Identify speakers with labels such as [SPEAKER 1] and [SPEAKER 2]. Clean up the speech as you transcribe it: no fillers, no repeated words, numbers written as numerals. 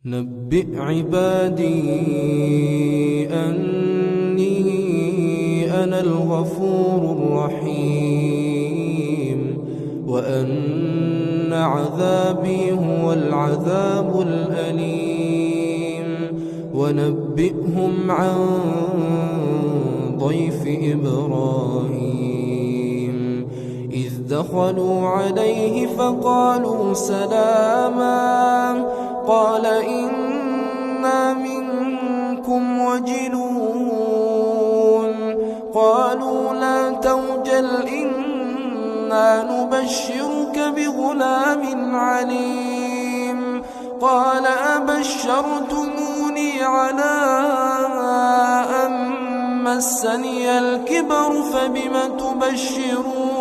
[SPEAKER 1] نبئ عبادي أني أنا الغفور الرحيم وأن عذابي هو العذاب الأليم ونبئهم عن ضيف إبراهيم إذ دخلوا عليه فقالوا سلاما قال إنا منكم وجلون قالوا لا توجل إنا نبشرك بغلام عليم قال أبشرتموني على أن مسني الكبر فبم تبشرون